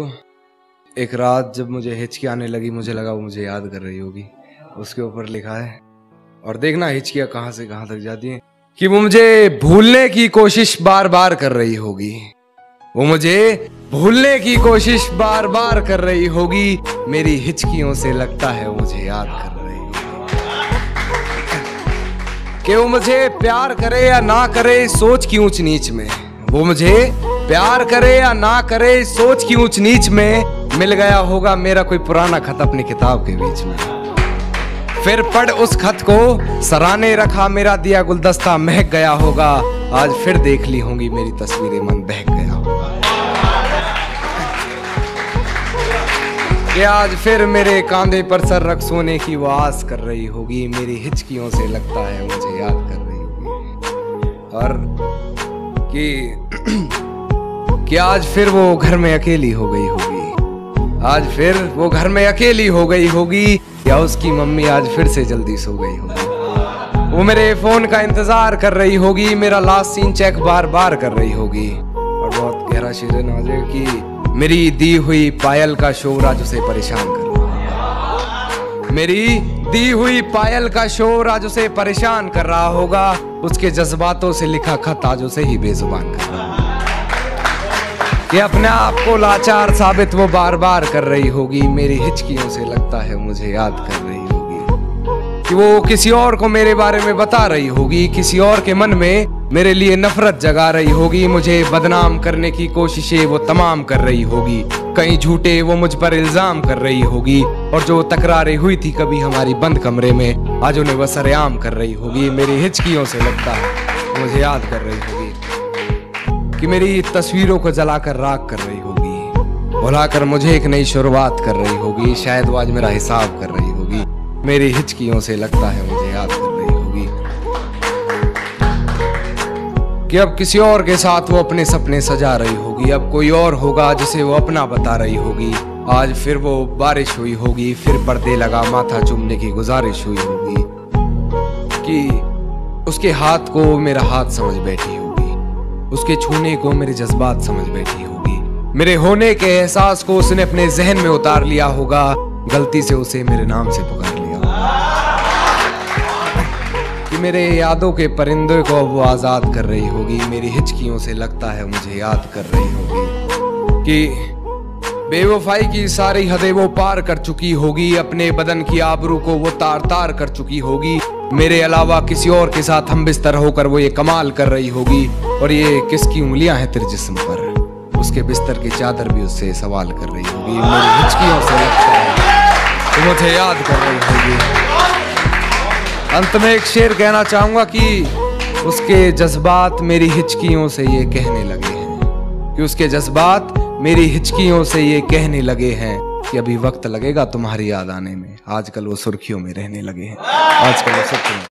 एक रात जब मुझे हिचकी आने लगी, मुझे लगा वो मुझे याद कर रही होगी। उसके ऊपर लिखा है, और देखना हिचकियां कहां से कहां तक जाती हैं, कि वो मुझे भूलने की कोशिश बार बार कर रही होगी। वो मुझे भूलने की कोशिश बार बार कर रही होगी। मेरी हिचकियों से लगता है वो मुझे याद कर रही होगी। कि वो मुझे प्यार करे या ना करे, सोच की ऊंच नीच में। वो मुझे प्यार करे या ना करे, सोच की ऊंच नीच में मिल गया होगा मेरा कोई पुराना खत अपनी किताब के बीच में। फिर पढ़ उस खत को सराहने रखा मेरा दिया गुलदस्ता महक गया होगा। आज फिर देख ली होंगी मेरी तस्वीरें, मन बहक गया होगा। कि आज फिर मेरे कांधे पर सर रख सोने की वो आस कर रही होगी। मेरी हिचकियों से लगता है मुझे याद कर रही होगी। और कि आज फिर वो घर में अकेली हो गई होगी। आज फिर वो घर में अकेली हो गई होगी, या उसकी मम्मी आज फिर से जल्दी सो गई होगी। वो मेरे फोन का इंतजार कर रही होगी, मेरा लास्ट सीन चेक बार बार कर रही होगी। और बहुत गहरा शेर है नवाज़े कि मेरी दी हुई पायल का शोर आज उसे परेशान कर रहा होगा। मेरी दी हुई पायल का शोर आज उसे परेशान कर रहा होगा। उसके जज्बातों से लिखा खत आज उसे ही बेजुबान कर रहा होगा। कि अपने आप को लाचार साबित वो बार बार कर रही होगी। मेरी हिचकियों से लगता है मुझे याद कर रही होगी। कि वो किसी और को मेरे बारे में बता रही होगी, किसी और के मन में मेरे लिए नफरत जगा रही होगी। मुझे बदनाम करने की कोशिशें वो तमाम कर रही होगी। कहीं झूठे वो मुझ पर इल्जाम कर रही होगी, और जो तकरारें हुई थी कभी हमारी बंद कमरे में, आज उन्हें वो सरेआम कर रही होगी। मेरी हिचकियों से लगता है मुझे याद कर रही होगी। कि मेरी तस्वीरों को जलाकर राख कर रही होगी, भुलाकर मुझे एक नई शुरुआत कर रही होगी। शायद वो आज मेरा हिसाब कर रही होगी। मेरी हिचकियों से लगता है मुझे याद कर रही होगी। कि अब किसी और के साथ वो अपने सपने सजा रही होगी। अब कोई और होगा जिसे वो अपना बता रही होगी। आज फिर वो बारिश हुई होगी, फिर पर्दे लगा माथा चूमने की गुजारिश हुई होगी। कि उसके हाथ को मेरा हाथ समझ बैठी होगी, उसके छूने को मेरे जज्बात समझ बैठी होगी। मेरे होने के एहसास को उसने अपने जहन में उतार लिया होगा। गलती से उसे मेरे नाम से पुकार लिया होगा। कि मेरे यादों के परिंदे को वो आजाद कर रही होगी। मेरी हिचकियों से लगता है मुझे याद कर रही होगी। कि बेवफाई की सारी हदें वो पार कर चुकी होगी। अपने बदन की आबरू को वो तार तार कर चुकी होगी। मेरे अलावा किसी और के साथ हम बिस्तर होकर वो ये कमाल कर रही होगी। और ये किसकी उंगलियां हैं तेरे जिस्म पर, उसके बिस्तर की चादर भी उससे सवाल कर रही होगी। मेरी हिचकियों से लगता है तो मुझे याद कर रही होगी। अंत में एक शेर कहना चाहूंगा कि उसके जज्बात मेरी हिचकियों से ये कहने लगे हैं। कि उसके जज्बात मेरी हिचकियों से ये कहने लगे हैं कि अभी वक्त लगेगा तुम्हारी याद आने में। आजकल वो सुर्खियों में रहने लगे हैं। आजकल वो सुर्खियों